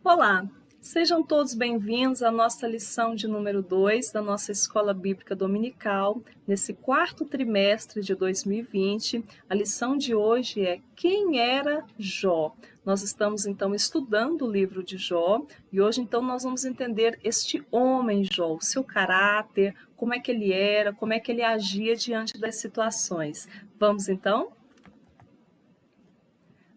Olá, sejam todos bem-vindos à nossa lição de número 2 da nossa Escola Bíblica Dominical, nesse quarto trimestre de 2020. A lição de hoje é Quem era Jó? Nós estamos então estudando o livro de Jó e hoje então nós vamos entender este homem Jó, o seu caráter, como é que ele era, como é que ele agia diante das situações. Vamos então?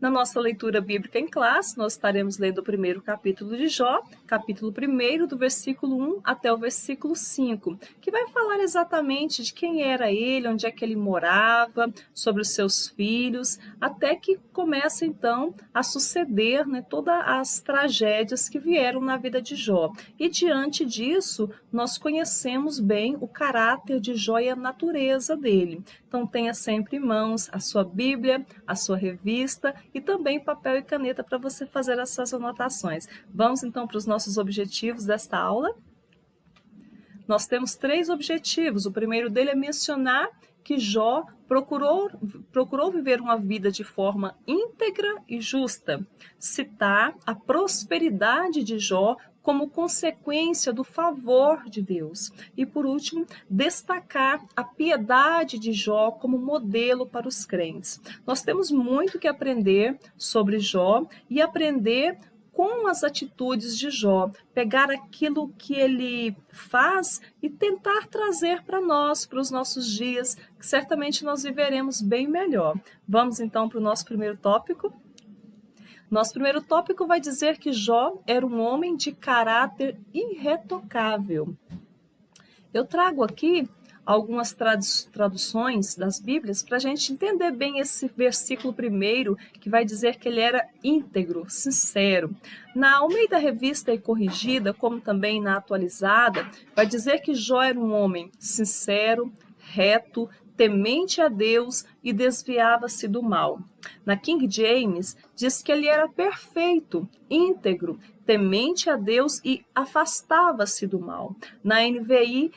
Na nossa leitura bíblica em classe, nós estaremos lendo o primeiro capítulo de Jó, capítulo 1, do versículo 1 até o versículo 5, que vai falar exatamente de quem era ele, onde é que ele morava, sobre os seus filhos, até que começa então a suceder todas as tragédias que vieram na vida de Jó. E diante disso, nós conhecemos bem o caráter de Jó e a natureza dele. Então tenha sempre em mãos a sua Bíblia, a sua revista e também papel e caneta para você fazer as suas anotações. Vamos então para os nossos objetivos desta aula? Nós temos 3 objetivos. O primeiro dele é mencionar que Jó procurou viver uma vida de forma íntegra e justa. Citar a prosperidade de Jó como consequência do favor de Deus. E, por último, destacar a piedade de Jó como modelo para os crentes. Nós temos muito que aprender sobre Jó e aprender com as atitudes de Jó, pegar aquilo que ele faz e tentar trazer para nós, para os nossos dias, que certamente nós viveremos bem melhor. Vamos então para o nosso primeiro tópico? Nosso primeiro tópico vai dizer que Jó era um homem de caráter irretocável. Eu trago aqui algumas traduções das Bíblias para a gente entender bem esse versículo primeiro, que vai dizer que ele era íntegro, sincero. Na Almeida Revista e Corrigida, como também na Atualizada, vai dizer que Jó era um homem sincero, reto, temente a Deus e desviava-se do mal. Na King James, diz que ele era perfeito, íntegro, temente a Deus e afastava-se do mal. Na NVI,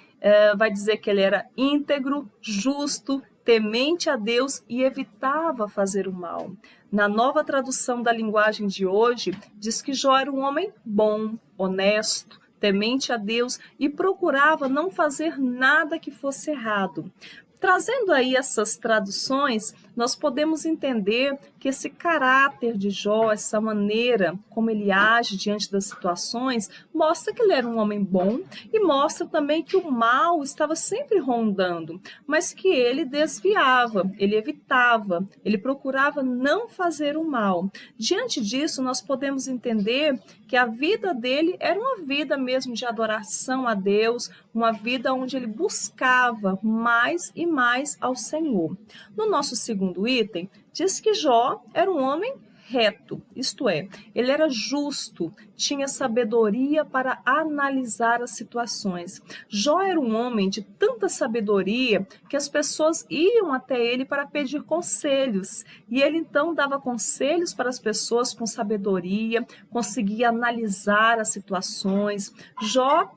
vai dizer que ele era íntegro, justo, temente a Deus e evitava fazer o mal. Na Nova Tradução da Linguagem de hoje, diz que Jó era um homem bom, honesto, temente a Deus e procurava não fazer nada que fosse errado. Trazendo aí essas traduções, nós podemos entender que esse caráter de Jó, essa maneira como ele age diante das situações, mostra que ele era um homem bom e mostra também que o mal estava sempre rondando, mas que ele desviava, ele evitava, ele procurava não fazer o mal. Diante disso, nós podemos entender que a vida dele era uma vida mesmo de adoração a Deus, uma vida onde ele buscava mais e mais ao Senhor. No nosso segundo item, diz que Jó era um homem reto, isto é, ele era justo, tinha sabedoria para analisar as situações. Jó era um homem de tanta sabedoria que as pessoas iam até ele para pedir conselhos, e ele então dava conselhos para as pessoas com sabedoria, conseguia analisar as situações. Jó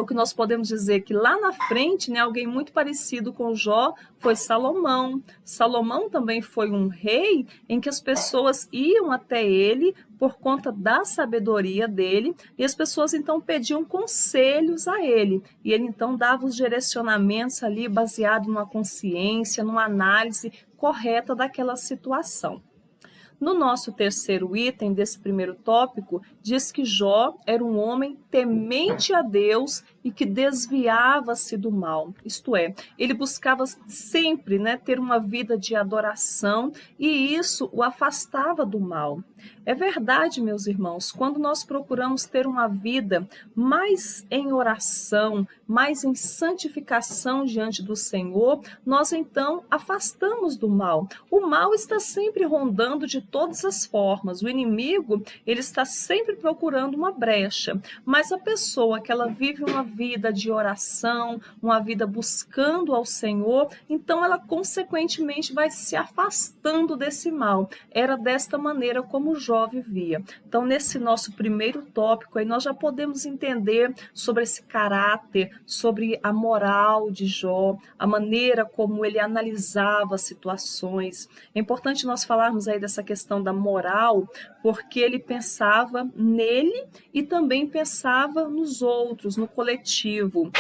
o que nós podemos dizer que lá na frente, alguém muito parecido com Jó foi Salomão. Salomão também foi um rei em que as pessoas iam até ele por conta da sabedoria dele, e as pessoas então pediam conselhos a ele, e ele então dava os direcionamentos ali baseado numa consciência, numa análise correta daquela situação. No nosso terceiro item desse primeiro tópico, diz que Jó era um homem temente a Deus e que desviava-se do mal. Isto é, ele buscava sempre ter uma vida de adoração e isso o afastava do mal. É verdade, meus irmãos, quando nós procuramos ter uma vida mais em oração, mais em santificação diante do Senhor, nós então afastamos do mal. O mal está sempre rondando de todas as formas. O inimigo, ele está sempre procurando uma brecha, mas a pessoa que ela vive uma vida de oração, uma vida buscando ao Senhor, então ela consequentemente vai se afastando desse mal. Era desta maneira como Jó vivia. Então, nesse nosso primeiro tópico, aí nós já podemos entender sobre esse caráter, sobre a moral de Jó, a maneira como ele analisava as situações. É importante nós falarmos aí dessa questão da moral, porque ele pensava nele e também pensava nos outros, no coletivo.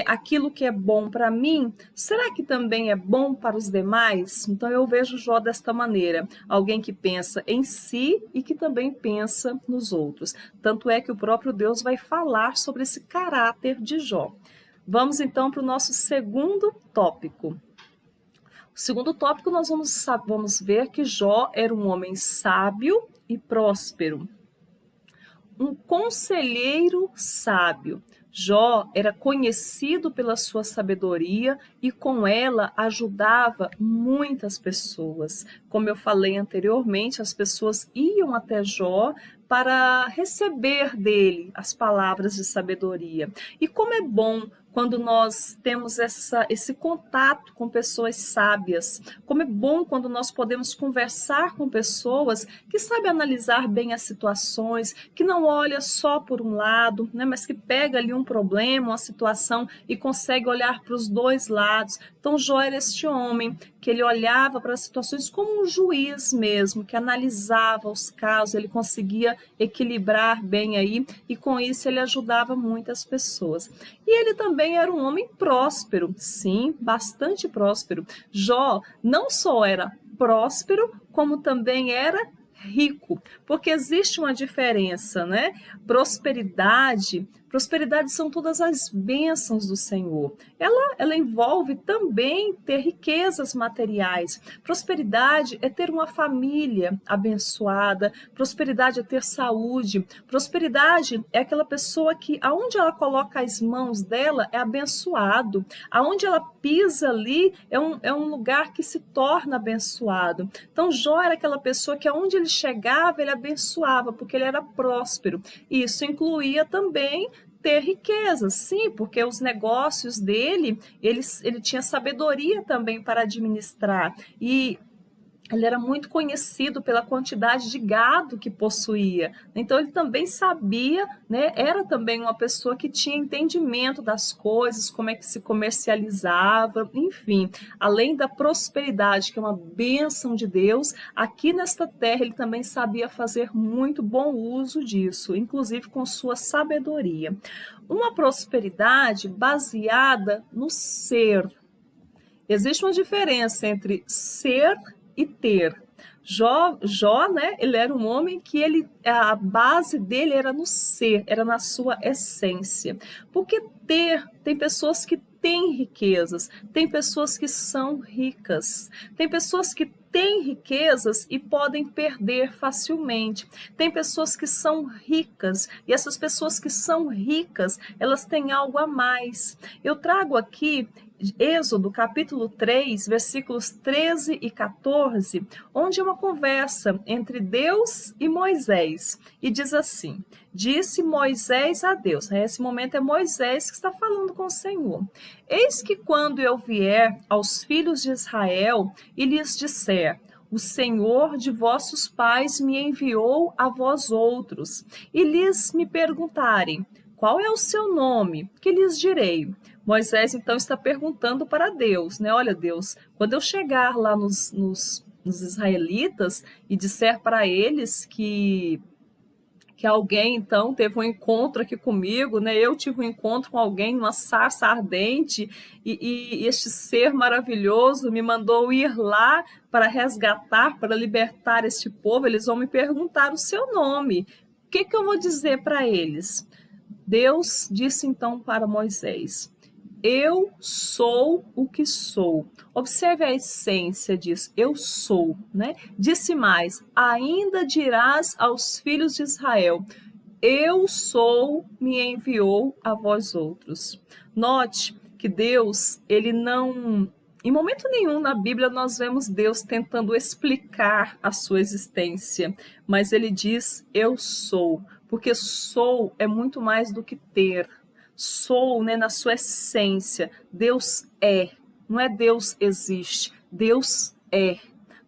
Aquilo que é bom para mim, será que também é bom para os demais? Então eu vejo Jó desta maneira, alguém que pensa em si e que também pensa nos outros. Tanto é que o próprio Deus vai falar sobre esse caráter de Jó. Vamos então para o nosso segundo tópico. O segundo tópico nós vamos ver que Jó era um homem sábio e próspero. Um conselheiro sábio. Jó era conhecido pela sua sabedoria e com ela ajudava muitas pessoas. Como eu falei anteriormente, as pessoas iam até Jó para receber dele as palavras de sabedoria. E como é bom quando nós temos esse contato com pessoas sábias. Como é bom quando nós podemos conversar com pessoas que sabem analisar bem as situações, que não olha só por um lado, né, mas que pega ali um problema, uma situação e consegue olhar para os dois lados. Então Jó era este homem que ele olhava para as situações como um juiz mesmo, que analisava os casos, ele conseguia equilibrar bem aí e com isso ele ajudava muitas pessoas. E ele também era um homem próspero, sim, bastante próspero. Jó não só era próspero, como também era rico, porque existe uma diferença, né? Prosperidade são todas as bênçãos do Senhor. Ela envolve também ter riquezas materiais. Prosperidade é ter uma família abençoada. Prosperidade é ter saúde. Prosperidade é aquela pessoa que, aonde ela coloca as mãos dela, é abençoado. Aonde ela pisa ali, é um lugar que se torna abençoado. Então, Jó era aquela pessoa que, aonde ele chegava, ele abençoava, porque ele era próspero. E isso incluía também ter riqueza, sim, porque os negócios dele, ele tinha sabedoria também para administrar, e ele era muito conhecido pela quantidade de gado que possuía. Então ele também sabia, né, era também uma pessoa que tinha entendimento das coisas, como é que se comercializava, enfim. Além da prosperidade, que é uma bênção de Deus, aqui nesta terra ele também sabia fazer muito bom uso disso, inclusive com sua sabedoria. Uma prosperidade baseada no ser. Existe uma diferença entre ser e ter. Jó, né, ele era um homem que a base dele era no ser, era na sua essência. Porque tem pessoas que têm riquezas, tem pessoas que são ricas, tem pessoas que têm riquezas e podem perder facilmente. Tem pessoas que são ricas e essas pessoas que são ricas, elas têm algo a mais. Eu trago aqui Êxodo, capítulo 3, versículos 13 e 14, onde é uma conversa entre Deus e Moisés. E diz assim: disse Moisés a Deus, nesse momento é Moisés que está falando com o Senhor: eis que quando eu vier aos filhos de Israel e lhes disser: o Senhor de vossos pais me enviou a vós outros, e lhes me perguntarem: qual é o seu nome? Que lhes direi? Moisés, então, está perguntando para Deus, né? Olha, Deus, quando eu chegar lá nos israelitas e disser para eles que alguém, então, teve um encontro aqui comigo, né? Eu tive um encontro com alguém numa sarça ardente e este ser maravilhoso me mandou ir lá para resgatar, para libertar este povo. Eles vão me perguntar o seu nome. O que eu vou dizer para eles? Deus disse então para Moisés: eu sou o que sou. Observe a essência disso, eu sou, né? Disse mais: ainda dirás aos filhos de Israel: eu sou, me enviou a vós outros. Note que Deus, ele não... Em momento nenhum na Bíblia nós vemos Deus tentando explicar a sua existência, mas ele diz: eu sou, porque sou é muito mais do que ter. sou, né, na sua essência. Deus é, não é Deus existe, Deus é.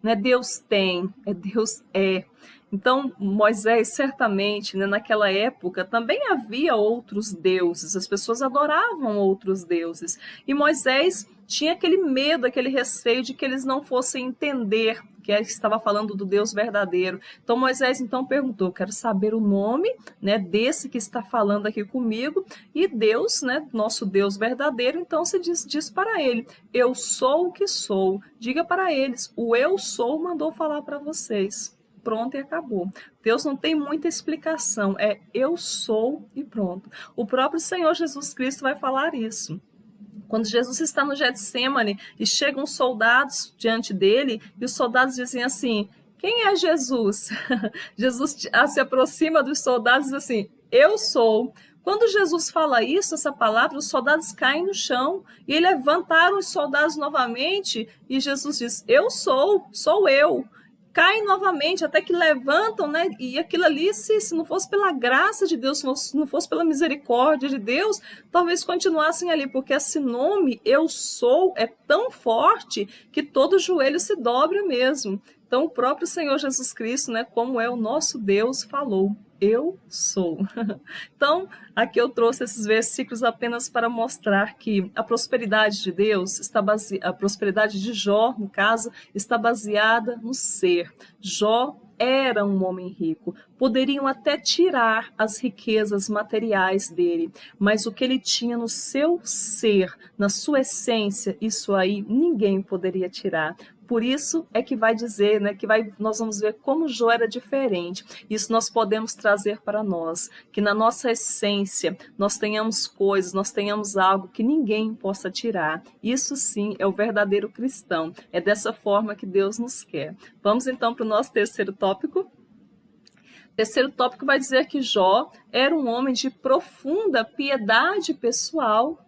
Não é Deus tem, é Deus é. Então, Moisés, certamente, né, naquela época, também havia outros deuses, as pessoas adoravam outros deuses. E Moisés tinha aquele medo, aquele receio de que eles não fossem entender que estava falando do Deus verdadeiro. Então, Moisés então perguntou, quero saber o nome, né, desse que está falando aqui comigo, e Deus, né, nosso Deus verdadeiro, então se diz para ele, eu sou o que sou. Diga para eles, o eu sou mandou falar para vocês. Pronto e acabou. Deus não tem muita explicação, é eu sou e pronto. O próprio Senhor Jesus Cristo vai falar isso. Quando Jesus está no Getsêmani e chegam soldados diante dele, e os soldados dizem assim, quem é Jesus? Jesus se aproxima dos soldados e diz assim, eu sou. Quando Jesus fala isso, essa palavra, os soldados caem no chão e levantaram os soldados novamente e Jesus diz, eu sou eu. Caem novamente, até que levantam, né? E aquilo ali, se não fosse pela graça de Deus, se não fosse pela misericórdia de Deus, talvez continuassem ali, porque esse nome, eu sou, é tão forte que todo joelho se dobra mesmo. Então, o próprio Senhor Jesus Cristo, né, como é o nosso Deus, falou, eu sou. Então, aqui eu trouxe esses versículos apenas para mostrar que a prosperidade de Deus, a prosperidade de Jó, no caso, está baseada no ser. Jó era um homem rico. Poderiam até tirar as riquezas materiais dele, mas o que ele tinha no seu ser, na sua essência, isso aí ninguém poderia tirar. Por isso é que vai dizer, né, nós vamos ver como Jó era diferente. Isso nós podemos trazer para nós, que na nossa essência nós tenhamos coisas, nós tenhamos algo que ninguém possa tirar. Isso sim é o verdadeiro cristão. É dessa forma que Deus nos quer. Vamos então para o nosso terceiro tópico. O terceiro tópico vai dizer que Jó era um homem de profunda piedade pessoal.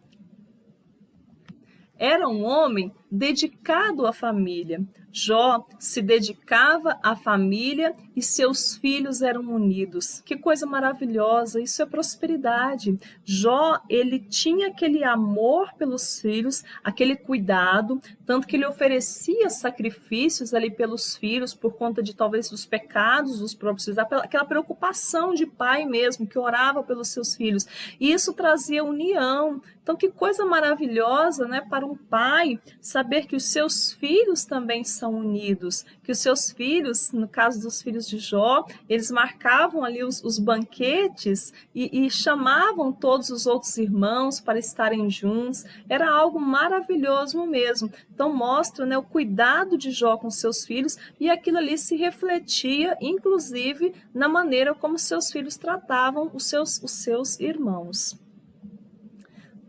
Era um homem dedicado à família. Jó se dedicava à família e seus filhos eram unidos. Que coisa maravilhosa, isso é prosperidade. Jó, ele tinha aquele amor pelos filhos, aquele cuidado, tanto que ele oferecia sacrifícios ali pelos filhos por conta de talvez dos pecados dos próprios filhos, aquela preocupação de pai mesmo, que orava pelos seus filhos. E isso trazia união. Então, que coisa maravilhosa, né, para um pai saber que os seus filhos também são unidos, que os seus filhos, no caso dos filhos de Jó, eles marcavam ali os banquetes e chamavam todos os outros irmãos para estarem juntos. Era algo maravilhoso mesmo. Então mostra, né, o cuidado de Jó com seus filhos, e aquilo ali se refletia, inclusive, na maneira como seus filhos tratavam os seus irmãos.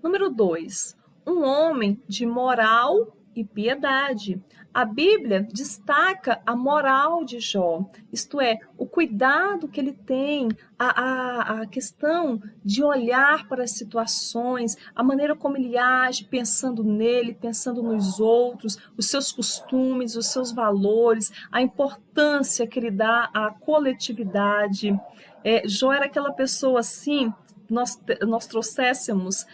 Número 2, um homem de moral e piedade. A Bíblia destaca a moral de Jó, isto é, o cuidado que ele tem, a questão de olhar para as situações, a maneira como ele age, pensando nele, pensando nos outros, os seus costumes, os seus valores, a importância que ele dá à coletividade. Jó era aquela pessoa assim, nós trouxéssemos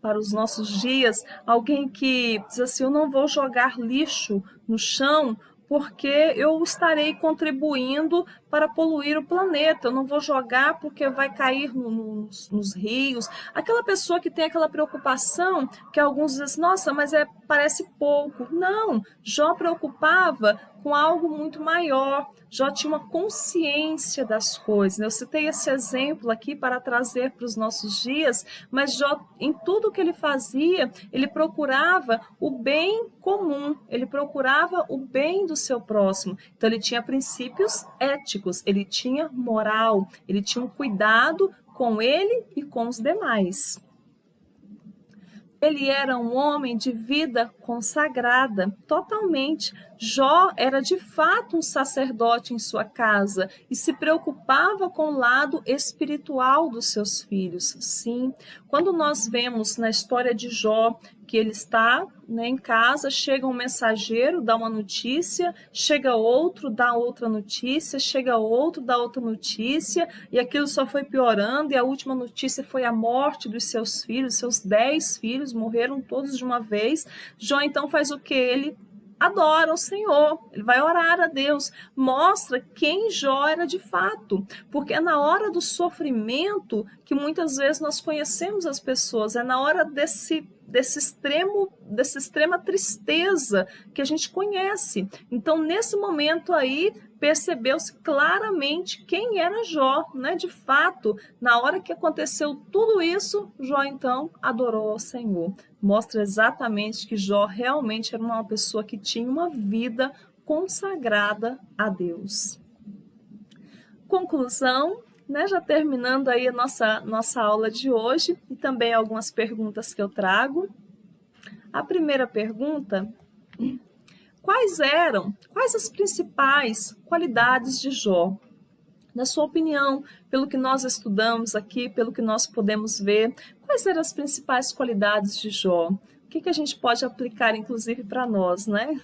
para os nossos dias, alguém que diz assim, eu não vou jogar lixo no chão porque eu estarei contribuindo para poluir o planeta, eu não vou jogar porque vai cair nos rios. Aquela pessoa que tem aquela preocupação, que alguns dizem, nossa, mas parece pouco. Não, Jó preocupava com algo muito maior. Jó tinha uma consciência das coisas. Eu citei esse exemplo aqui para trazer para os nossos dias, mas Jó, em tudo que ele fazia, ele procurava o bem comum, ele procurava o bem do seu próximo. Então ele tinha princípios éticos, ele tinha moral, ele tinha um cuidado com ele e com os demais. Ele era um homem de vida consagrada, totalmente. Jó era de fato um sacerdote em sua casa e se preocupava com o lado espiritual dos seus filhos. Sim, quando nós vemos na história de Jó que ele está, né, em casa, chega um mensageiro, dá uma notícia, chega outro, dá outra notícia, chega outro, dá outra notícia, e aquilo só foi piorando, e a última notícia foi a morte dos seus filhos, seus 10 filhos morreram todos de uma vez. Jó então faz o que? Ele adora o Senhor, ele vai orar a Deus, mostra quem Jó era de fato, porque é na hora do sofrimento que muitas vezes nós conhecemos as pessoas, é na hora dessa extrema tristeza que a gente conhece. Então, nesse momento aí, percebeu-se claramente quem era Jó, né? De fato, na hora que aconteceu tudo isso, Jó então adorou ao Senhor. Mostra exatamente que Jó realmente era uma pessoa que tinha uma vida consagrada a Deus. Conclusão, né? Já terminando aí a nossa aula de hoje e também algumas perguntas que eu trago. A primeira pergunta: quais as principais qualidades de Jó? Na sua opinião, pelo que nós estudamos aqui, pelo que nós podemos ver, quais eram as principais qualidades de Jó? O que a gente pode aplicar, inclusive, para nós, né?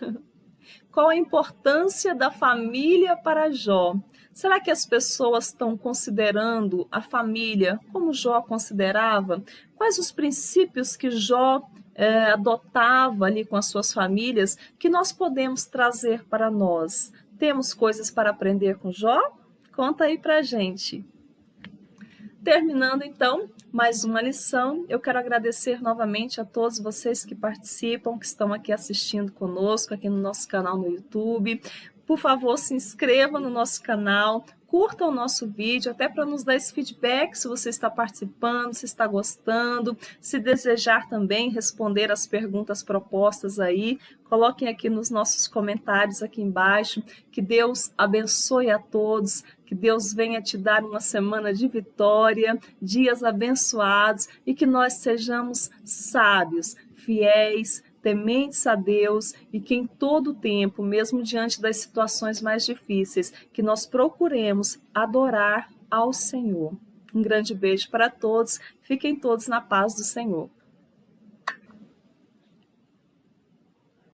Qual a importância da família para Jó? Será que as pessoas estão considerando a família como Jó considerava? Quais os princípios que Jó adotava ali com as suas famílias que nós podemos trazer para nós? Temos coisas para aprender com Jó? Conta aí pra gente. Terminando então mais uma lição, eu quero agradecer novamente a todos vocês que participam, que estão aqui assistindo conosco, aqui no nosso canal no YouTube. Por favor, se inscreva no nosso canal, curta o nosso vídeo, até para nos dar esse feedback se você está participando, se está gostando, se desejar também responder as perguntas propostas aí, coloquem aqui nos nossos comentários aqui embaixo. Que Deus abençoe a todos, que Deus venha te dar uma semana de vitória, dias abençoados e que nós sejamos sábios, fiéis, tementes a Deus e que em todo o tempo, mesmo diante das situações mais difíceis, que nós procuremos adorar ao Senhor. Um grande beijo para todos, fiquem todos na paz do Senhor.